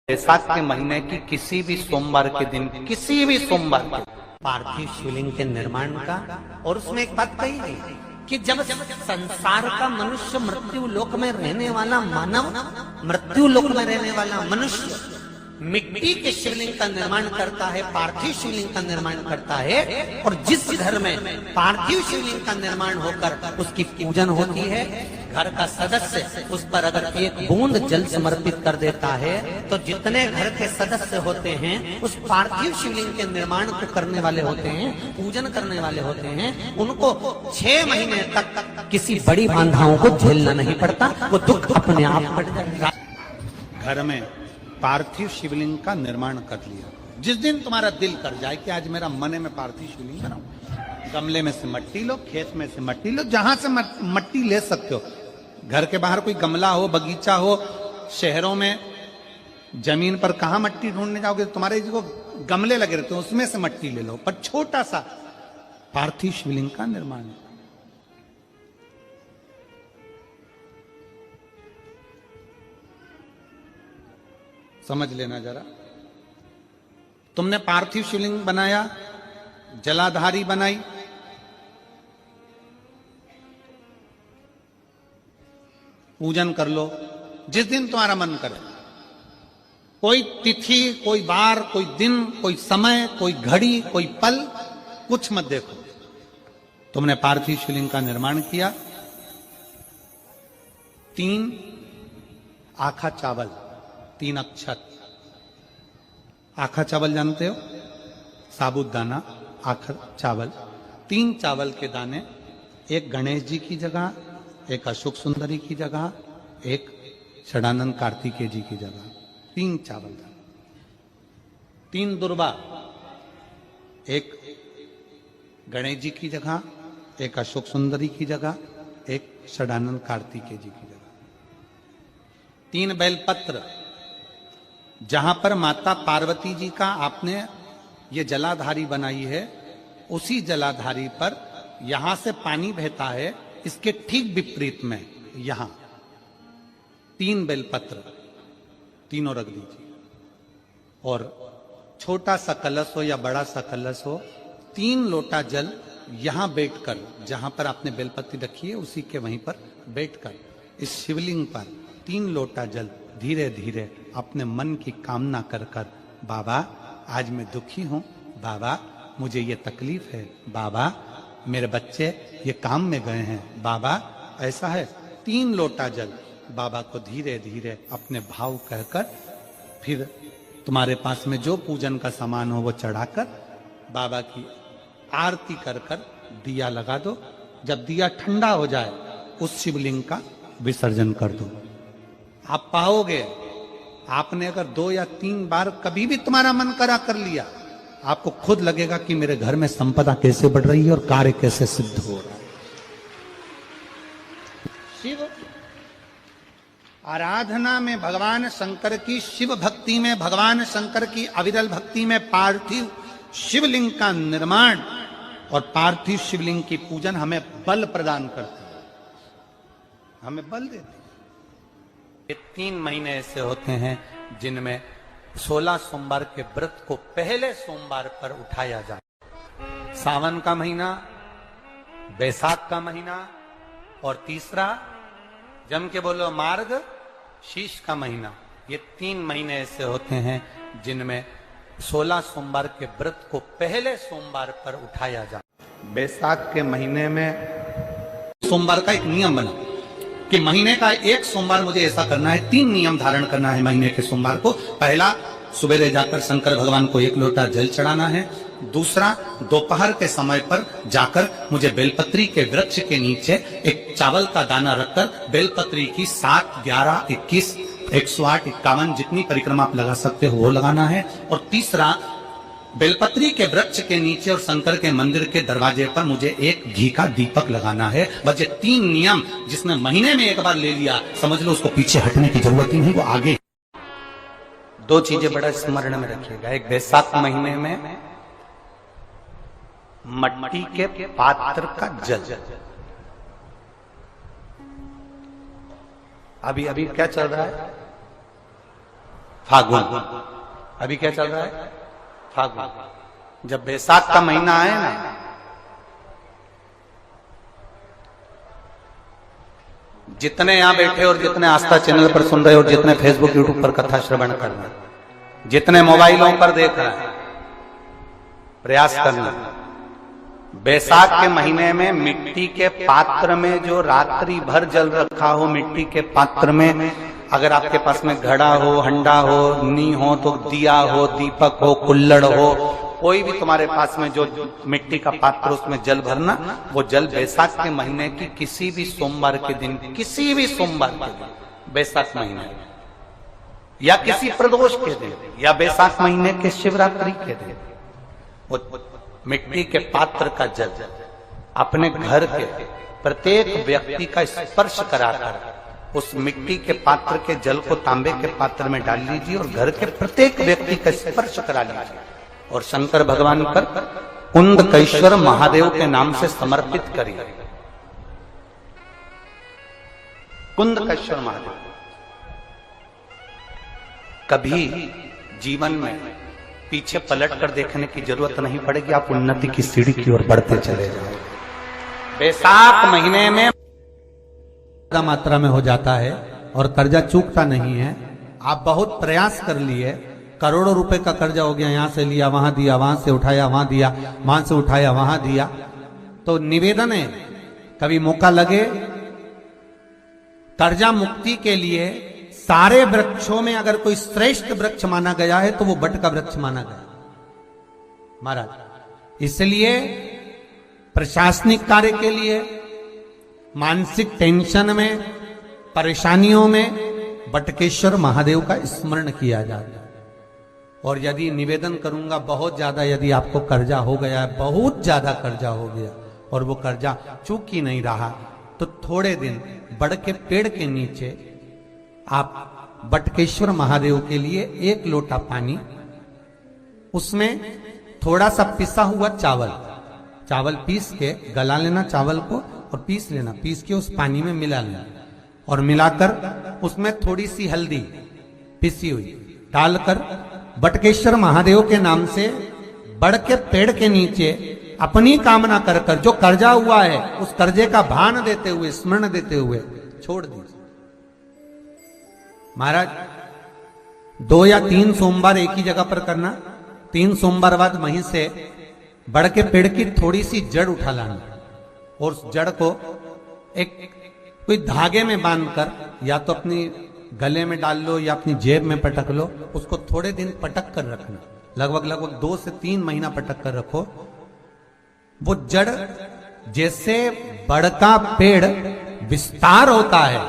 बैसाख के महीने की किसी भी सोमवार के दिन, किसी भी सोमवार के पार्थिव शिवलिंग के निर्माण का। और उसमें एक बात कही गई कि जब संसार का मनुष्य मृत्यु लोक में रहने वाला मानव, मृत्यु लोक में रहने वाला मनुष्य मिट्टी के शिवलिंग का निर्माण करता है, पार्थिव शिवलिंग का निर्माण करता है, और जिस घर में पार्थिव शिवलिंग का निर्माण होकर उसकी पूजन होती है, घर का सदस्य उस पर अगर एक बूंद जल समर्पित कर देता है तो जितने घर के सदस्य होते हैं उस पार्थिव शिवलिंग के निर्माण को करने वाले होते हैं, पूजन करने वाले होते हैं, उनको 6 महीने तक किसी बड़ी बाधाओं को झेलना नहीं पड़ता, वो दुख अपने आप कट जाएगा। घर में पार्थिव शिवलिंग का निर्माण कर लिया। जिस दिन तुम्हारा दिल कर जाए कि आज मेरा मन है मैं पार्थिव शिवलिंग बनाऊं, गमले में से मट्टी लो, खेत में से मट्टी लो, जहां से मट्टी ले सकते हो। घर के बाहर कोई गमला हो, बगीचा हो, शहरों में जमीन पर कहां मट्टी ढूंढने जाओगे, तुम्हारे जो गमले लगे रहते हो उसमें से मट्टी ले लो, पर छोटा सा पार्थिव शिवलिंग का निर्माण। समझ लेना जरा, तुमने पार्थिव शिवलिंग बनाया, जलाधारी बनाई, पूजन कर लो जिस दिन तुम्हारा मन करे। कोई तिथि, कोई बार, कोई दिन, कोई समय, कोई घड़ी, कोई पल, कुछ मत देखो। तुमने पार्थिव शिवलिंग का निर्माण किया। 3 आखा चावल, 3 अक्षत। आखा चावल जानते हो, साबुदाना, आखा चावल। 3 चावल के दाने, एक गणेश जी की जगह, एक अशोक सुंदरी की जगह, एक षडानंद कार्तिकेय जी की जगह। 3 चावल दाने। 3 दुर्वा, एक गणेश जी की जगह, एक अशोक सुंदरी की जगह, एक षडानंद कार्तिकेय जी की जगह। 3 बेलपत्र, जहां पर माता पार्वती जी का आपने ये जलाधारी बनाई है, उसी जलाधारी पर यहां से पानी बहता है, इसके ठीक विपरीत में यहां 3 बेलपत्र, तीनों रख दीजिए। और छोटा सा कलश हो या बड़ा सा कलश हो, 3 लोटा जल यहां बैठकर, जहां पर आपने बेलपत्ती रखी है उसी के वहीं पर बैठकर इस शिवलिंग पर 3 लोटा जल धीरे धीरे अपने मन की कामना कर कर, बाबा आज मैं दुखी हूं, बाबा मुझे ये तकलीफ है, बाबा मेरे बच्चे ये काम में गए हैं, बाबा ऐसा है। 3 लोटा जल बाबा को धीरे धीरे अपने भाव कहकर, फिर तुम्हारे पास में जो पूजन का सामान हो वो चढ़ाकर बाबा की आरती कर कर दिया लगा दो। जब दिया ठंडा हो जाए उस शिवलिंग का विसर्जन कर दो। आप पाओगे, आपने अगर 2 या 3 बार कभी भी तुम्हारा मन करा कर लिया, आपको खुद लगेगा कि मेरे घर में संपदा कैसे बढ़ रही है और कार्य कैसे सिद्ध हो रहा है। शिव आराधना में भगवान शंकर की, शिव भक्ति में भगवान शंकर की अविरल भक्ति में पार्थिव शिवलिंग का निर्माण और पार्थिव शिवलिंग की पूजन हमें बल प्रदान करती है, हमें बल देती है। ये 3 महीने ऐसे होते हैं जिनमें 16 सोमवार के व्रत को पहले सोमवार पर उठाया जाए। सावन का महीना, बैसाख का महीना, और तीसरा जम के बोलो मार्ग शीश का महीना। ये 3 महीने ऐसे होते हैं जिनमें 16 सोमवार के व्रत को पहले सोमवार पर उठाया जाए। बैसाख के महीने में सोमवार का एक नियम बना कि महीने का एक सोमवार मुझे ऐसा करना है, 3 नियम धारण करना है महीने के सोमवार को। पहला, सुबह जाकर शंकर भगवान को 1 लोटा जल चढ़ाना है। दूसरा, दोपहर के समय पर जाकर मुझे बेलपत्री के वृक्ष के नीचे एक चावल का दाना रखकर बेलपत्री की 7, 11, 21, 108, 51 जितनी परिक्रमा आप लगा सकते हो वो लगाना है। और तीसरा, बेलपत्री के वृक्ष के नीचे और शंकर के मंदिर के दरवाजे पर मुझे एक घी का दीपक लगाना है। बस ये 3 नियम जिसने महीने में एक बार ले लिया, समझ लो उसको पीछे हटने की जरूरत ही नहीं, वो आगे। 2 चीजें बड़ा स्मरण में रखिएगा। एक, बैसाख महीने में मट्टी के पात्र का जल। अभी क्या चल रहा है? फागुन। अभी क्या चल रहा है? फागुन। जब बैसाख का महीना आए ना, जितने यहां बैठे और जितने आस्था चैनल पर सुन रहे और जितने फेसबुक यूट्यूब पर कथा श्रवण कर रहे, जितने मोबाइलों पर देख रहे हैं, प्रयास करना, बैसाख के महीने में मिट्टी के पात्र में जो रात्रि भर जल रखा हो, मिट्टी के पात्र में, अगर आपके पास में घड़ा हो, हंडा हो, नी हो, तो दिया हो, दीपक हो, कुल्लड़ हो, कोई भी तुम्हारे पास में जो मिट्टी का पात्र, उसमें जल भरना। वो जल बैसाख के महीने की किसी भी सोमवार के दिन, किसी भी सोमवार के दिन, बैसाख महीने या किसी प्रदोष के दिन या बैसाख महीने के शिवरात्रि के दिन, वो मिट्टी के पात्र का जल अपने घर के प्रत्येक व्यक्ति का स्पर्श कराकर उस मिट्टी के पात्र के जल को तांबे के पात्र में डाल लीजिए और घर के प्रत्येक व्यक्ति का स्पर्श करा लीजिए और शंकर भगवान पर कुंदकेश्वर महादेव के नाम से समर्पित करिए। कुंदकेश्वर महादेव। कभी जीवन में पीछे पलट कर देखने की जरूरत नहीं पड़ेगी, आप उन्नति की सीढ़ी की ओर बढ़ते चले जाओगे। बैसाख महीने में ज्यादा मात्रा में हो जाता है और कर्जा चूकता नहीं है। आप बहुत प्रयास कर लिए, करोड़ों रुपए का कर्जा हो गया, यहां से लिया वहां दिया, वहां से उठाया वहां दिया, वहां से उठाया वहां दिया, तो निवेदन है कभी मौका लगे कर्जा मुक्ति के लिए सारे वृक्षों में अगर कोई श्रेष्ठ वृक्ष माना गया है तो वो बट का वृक्ष माना गया महाराज। इसलिए प्रशासनिक कार्य के लिए, मानसिक टेंशन में, परेशानियों में बटकेश्वर महादेव का स्मरण किया जाता है। और यदि निवेदन करूंगा बहुत ज्यादा, यदि आपको कर्जा हो गया है, बहुत ज्यादा कर्जा हो गया और वो कर्जा चूक ही नहीं रहा, तो थोड़े दिन बड़ के पेड़ के नीचे आप बटकेश्वर महादेव के लिए 1 लोटा पानी, उसमें थोड़ा सा पिसा हुआ चावल पीस के गला लेना चावल को और पीस लेना, पीस के उस पानी में मिला लेना और मिलाकर उसमें थोड़ी सी हल्दी पिसी हुई डालकर बटकेश्वर महादेव के नाम से बड़ के पेड़ के नीचे अपनी कामना कर कर जो कर्जा हुआ है उस कर्जे का भान देते हुए, स्मरण देते हुए छोड़ दीजिए। महाराज 2 या 3 सोमवार एक ही जगह पर करना, 3 सोमवार बाद वहीं से बड़ के पेड़ की थोड़ी सी जड़ उठा लाना और उस जड़ को एक कोई धागे में बांधकर या तो अपनी गले में डाल लो या अपनी जेब में पटक लो, उसको थोड़े दिन पटक कर रखना, लगभग 2 से 3 महीना पटक कर रखो। वो जड़ जैसे बड़ का पेड़ विस्तार होता है,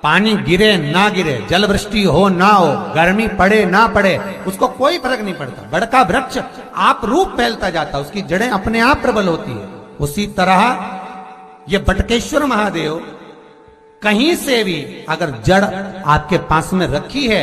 पानी गिरे ना गिरे, जल वृष्टि हो ना हो, गर्मी पड़े ना पड़े, उसको कोई फर्क नहीं पड़ता। बड़ का वृक्ष आप रूप फैलता जाता, उसकी जड़ें अपने आप प्रबल होती है। उसी तरह ये बटकेश्वर महादेव कहीं से भी अगर जड़ आपके पास में रखी है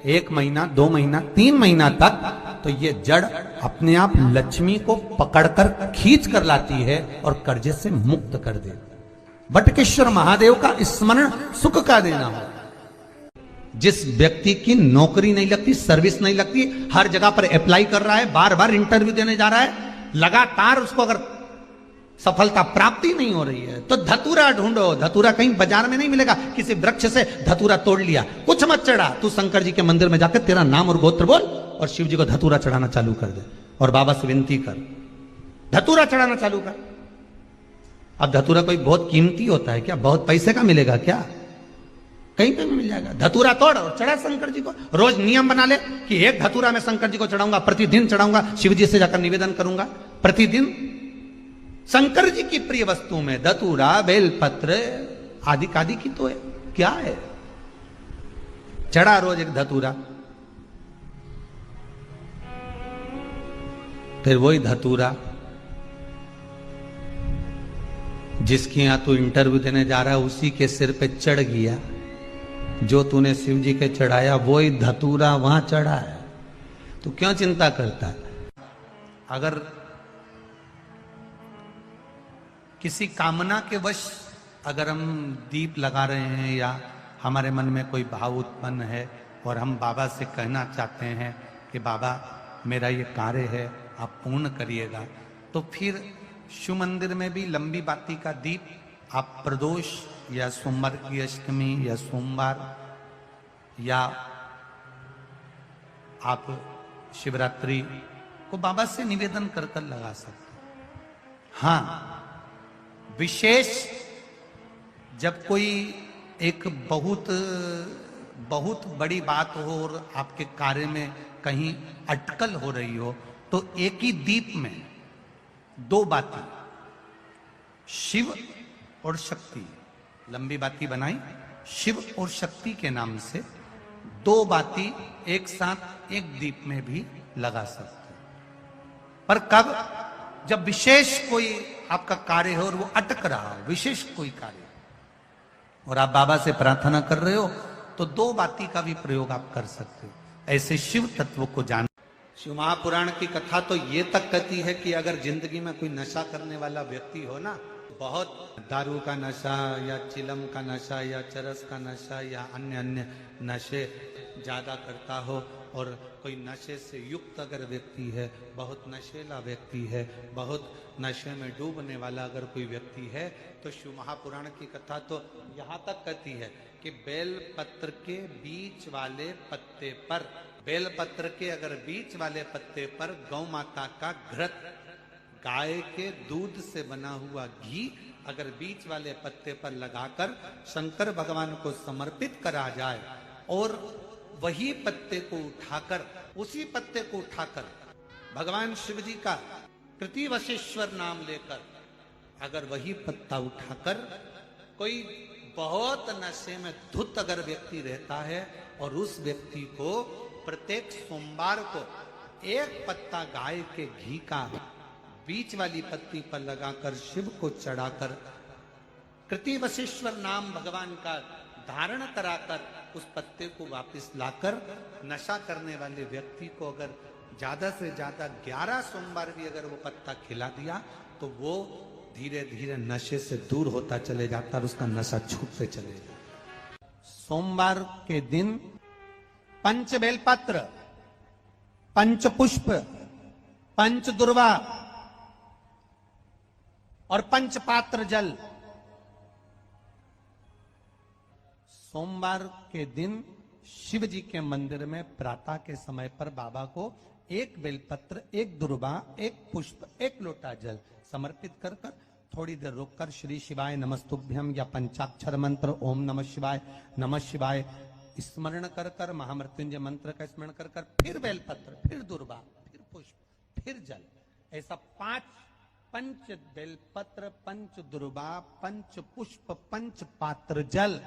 1 महीना, 2 महीना, 3 महीना तक, तो ये जड़ अपने आप लक्ष्मी को पकड़कर खींच कर लाती है और कर्जे से मुक्त कर देती। बटकेश्वर महादेव का स्मरण सुख का देना हो। जिस व्यक्ति की नौकरी नहीं लगती, सर्विस नहीं लगती, हर जगह पर अप्लाई कर रहा है, बार बार इंटरव्यू देने जा रहा है, लगातार उसको अगर सफलता प्राप्ति नहीं हो रही है तो धतूरा ढूंढो। धतूरा कहीं बाजार में नहीं मिलेगा, किसी वृक्ष से धतूरा तोड़ लिया, कुछ मत चढ़ा, तू शंकर जी के मंदिर में जाकर तेरा नाम और गोत्र बोल और शिव जी को धतूरा चढ़ाना चालू कर दे और बाबा से विनती कर, धतूरा चढ़ाना चालू कर। अब धतूरा कोई बहुत कीमती होता है क्या? बहुत पैसे का मिलेगा क्या? कहीं पे भी मिल जाएगा। धतूरा तोड़ और चढ़ा शंकर जी को। रोज नियम बना ले कि 1 धतूरा मैं शंकर जी को चढ़ाऊंगा, प्रतिदिन चढ़ाऊंगा, शिव जी से जाकर निवेदन करूंगा प्रतिदिन। शंकर जी की प्रिय वस्तु में धतूरा, बेलपत्र आदि कादि की तो है, क्या है? चढ़ा रोज 1 धतूरा, फिर वही धतूरा जिसके यहां तू इंटरव्यू देने जा रहा है उसी के सिर पे चढ़ गया। जो तूने शिव जी के चढ़ाया वही धतूरा वहां चढ़ा है, तू क्यों चिंता करता है? अगर किसी कामना के वश अगर हम दीप लगा रहे हैं या हमारे मन में कोई भाव उत्पन्न है और हम बाबा से कहना चाहते हैं कि बाबा मेरा ये कार्य है, आप पूर्ण करिएगा, तो फिर शिव मंदिर में भी लंबी बाती का दीप आप प्रदोष या सोमवार की अष्टमी या सोमवार या आप शिवरात्रि को बाबा से निवेदन कर कर लगा सकते हैं। हाँ, विशेष जब कोई एक बहुत बड़ी बात हो और आपके कार्य में कहीं अटकल हो रही हो, तो एक ही दीप में दो बाती, शिव और शक्ति, लंबी बाती बनाई, शिव और शक्ति के नाम से दो बाती एक साथ एक दीप में भी लगा सकते हैं। पर कब? जब विशेष कोई आपका कार्य हो और वो अटक रहा हो, विशेष कोई कार्य, और आप बाबा से प्रार्थना कर रहे हो, तो दो बाती का भी प्रयोग आप कर सकते हो। ऐसे शिव तत्व को जान। शिव महापुराण की कथा तो ये तक कहती है कि अगर जिंदगी में कोई नशा करने वाला व्यक्ति हो ना, बहुत दारू का नशा या चिलम का नशा या चरस का नशा या अन्य अन्य नशे ज्यादा करता हो, और कोई नशे से युक्त अगर व्यक्ति है, बहुत नशेला व्यक्ति है, बहुत नशे में डूबने वाला अगर कोई व्यक्ति है, तो शिव महापुराण की कथा तो यहाँ तक कहती है कि बेल पत्र के बीच वाले पत्ते पर, बेल पत्र के अगर बीच वाले पत्ते पर गौ माता का घृत, गाय के दूध से बना हुआ घी अगर बीच वाले पत्ते पर लगाकर शंकर भगवान को समर्पित करा जाए, और वही पत्ते को उठाकर, उसी पत्ते को उठाकर भगवान शिव जी का कृतिवशेश्वर नाम लेकर, अगर वही पत्ता उठाकर कोई बहुत नशे में धुत अगर व्यक्ति रहता है, और उस व्यक्ति को प्रत्येक सोमवार को एक पत्ता गाय के घी का बीच वाली पत्ती पर लगाकर शिव को चढ़ाकर कृतिवशेश्वर नाम भगवान का धारण कराकर उस पत्ते को वापस लाकर नशा करने वाले व्यक्ति को अगर ज्यादा से ज्यादा 11 सोमवार भी अगर वो पत्ता खिला दिया, तो वो धीरे धीरे नशे से दूर होता चले जाता और उसका नशा छूटते चले जाता। सोमवार के दिन पंच बेलपत्र, पंच पुष्प, पंच दुर्वा और पंच पात्र जल, सोमवार के दिन शिव जी के मंदिर में प्रातः के समय पर बाबा को एक बेलपत्र, एक दुर्वा, एक पुष्प, एक लोटा जल समर्पित कर कर थोड़ी देर रोककर श्री शिवाय नमस्तुभ्यम या पंचाक्षर मंत्र ओम नमः शिवाय स्मरण कर कर, महामृत्युंजय मंत्र का स्मरण कर कर, फिर बेलपत्र, फिर दुर्वा, फिर पुष्प, फिर जल, ऐसा 5 पंच बेलपत्र, पंच दुर्वा, पंच पुष्प, पंच पात्र जल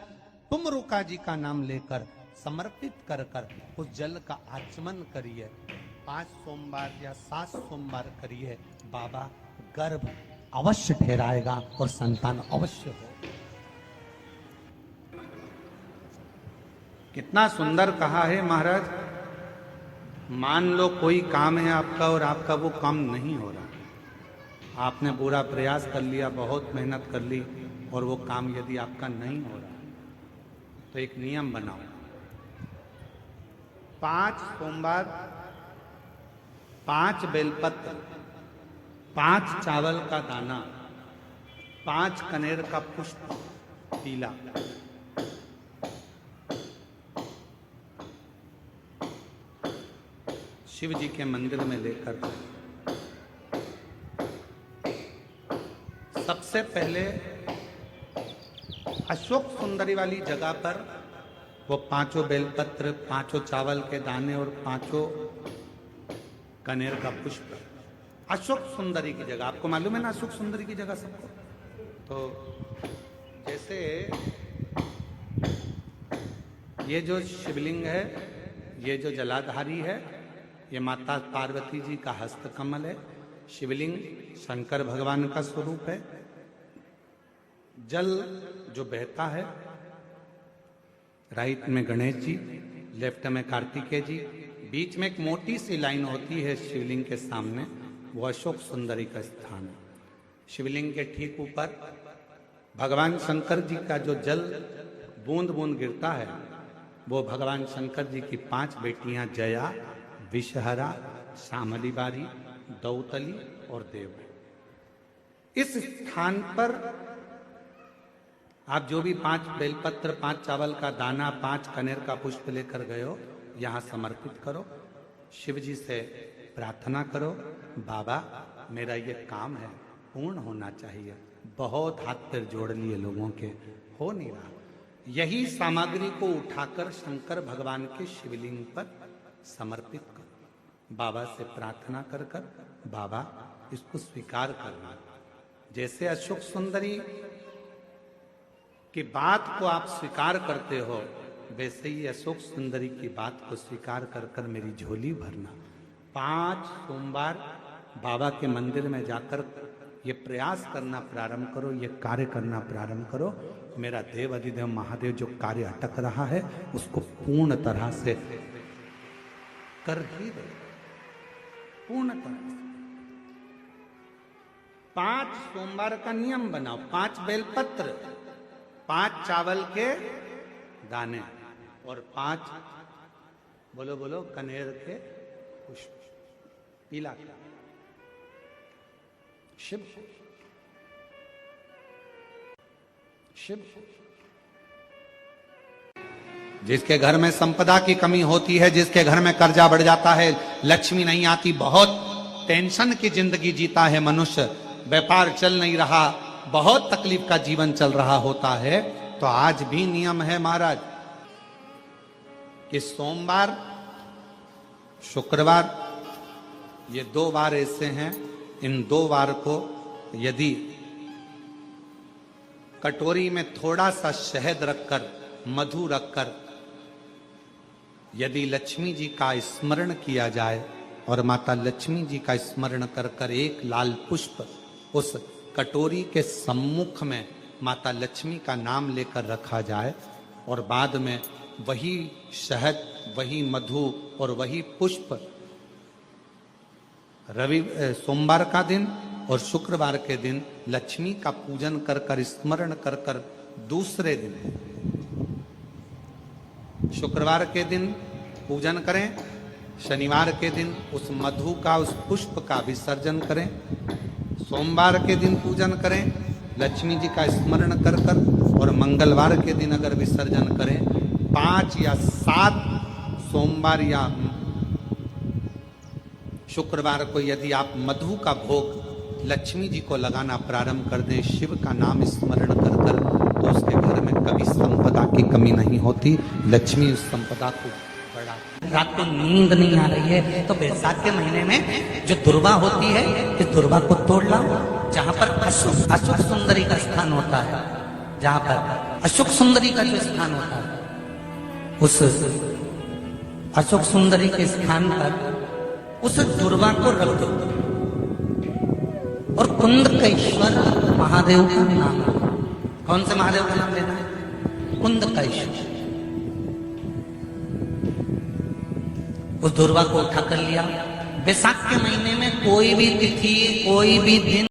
तुम रुका जी का नाम लेकर समर्पित कर कर उस जल का आचमन करिए। 5 सोमवार या 7 सोमवार करिए, बाबा गर्भ अवश्य ठहराएगा और संतान अवश्य हो। कितना सुंदर कहा है महाराज। मान लो कोई काम है आपका और आपका वो काम नहीं हो रहा, आपने पूरा प्रयास कर लिया, बहुत मेहनत कर ली, और वो काम यदि आपका नहीं हो रहा, तो एक नियम बनाओ, 5 सोमवार, 5 बेलपत्र, 5 चावल का दाना, 5 कनेर का पुष्प पीला, शिव जी के मंदिर में लेकर सबसे पहले अशोक सुंदरी वाली जगह पर वो 5 बेलपत्र, 5 चावल के दाने और 5 कनेर का पुष्प, अशोक सुंदरी की जगह, आपको मालूम है ना अशोक सुंदरी की जगह सबको। तो जैसे ये जो शिवलिंग है, ये जो जलाधारी है, ये माता पार्वती जी का हस्तकमल है। शिवलिंग शंकर भगवान का स्वरूप है। जल जो बहता है, राइट में गणेश जी, लेफ्ट में कार्तिकेय जी, बीच में एक मोटी सी लाइन होती है शिवलिंग के सामने, वो अशोक सुंदरी का स्थान है। शिवलिंग के ठीक ऊपर भगवान शंकर जी का जो जल बूंद बूंद गिरता है, वो भगवान शंकर जी की 5 बेटियां जया, विषहरा, शामली बारी, दौतली और देव। इस स्थान पर आप जो भी 5 बेलपत्र, 5 चावल का दाना, 5 कनेर का पुष्प लेकर गए हो, यहां समर्पित करो। शिव जी से प्रार्थना करो, बाबा मेरा ये काम है पूर्ण होना चाहिए। बहुत हाथ पैर जोड़ लिए लोगों के, हो नहीं रहा। यही सामग्री को उठाकर शंकर भगवान के शिवलिंग पर समर्पित करो। बाबा से प्रार्थना कर कर, बाबा इसको स्वीकार करना। जैसे अशोक सुंदरी की बात को आप स्वीकार करते हो, वैसे ही अशोक सुंदरी की बात को स्वीकार कर कर मेरी झोली भरना। 5 सोमवार बाबा के मंदिर में जाकर ये प्रयास करना प्रारंभ करो, ये कार्य करना प्रारंभ करो। मेरा देव अधिदेव महादेव जो कार्य अटक रहा है उसको पूर्ण तरह से कर ही दे, पूर्ण तरह से। 5 सोमवार का नियम बनाओ, 5 बेलपत्र, 5 चावल के दाने और 5 बोलो बोलो कनेर के पुष्प, पीला का। शिव शिव जिसके घर में संपदा की कमी होती है, जिसके घर में कर्जा बढ़ जाता है, लक्ष्मी नहीं आती, बहुत टेंशन की जिंदगी जीता है मनुष्य, व्यापार चल नहीं रहा, बहुत तकलीफ का जीवन चल रहा होता है, तो आज भी नियम है महाराज कि सोमवार, शुक्रवार, ये 2 वार ऐसे हैं, इन 2 वार को यदि कटोरी में थोड़ा सा शहद रखकर, मधु रखकर यदि लक्ष्मी जी का स्मरण किया जाए और माता लक्ष्मी जी का स्मरण कर कर एक लाल पुष्प उस कटोरी के सम्मुख में माता लक्ष्मी का नाम लेकर रखा जाए और बाद में वही शहद, वही मधु और वही पुष्प सोमवार का दिन और शुक्रवार के दिन लक्ष्मी का पूजन कर कर, स्मरण कर कर, दूसरे दिन शुक्रवार के दिन पूजन करें, शनिवार के दिन उस मधु का, उस पुष्प का विसर्जन करें, सोमवार के दिन पूजन करें लक्ष्मी जी का स्मरण कर कर, और मंगलवार के दिन अगर विसर्जन करें, 5 या 7 सोमवार या शुक्रवार को यदि आप मधु का भोग लक्ष्मी जी को लगाना प्रारंभ कर दें, शिव का नाम स्मरण कर कर, तो उसके घर में कभी संपदा की कमी नहीं होती, लक्ष्मी उस संपदा को बढ़ा। रात को नींद नहीं आ रही है तो बैसाख के महीने में जो दुर्वा होती है, इस दुर्वा को तोड़ लाओ। जहां पर अशोक सुंदरी का स्थान होता है, जहां पर अशोक सुंदरी का जो स्थान होता है, उस अशोक सुंदरी के स्थान पर उस दुर्वा को रख दो और कुंदकेश्वर महादेव का नाम। कौन से महादेव का नाम लेना है? कुंदकेश्वर। उस दुर्वा को उठा कर लिया। बैसाख के महीने में कोई भी तिथि, कोई भी दिन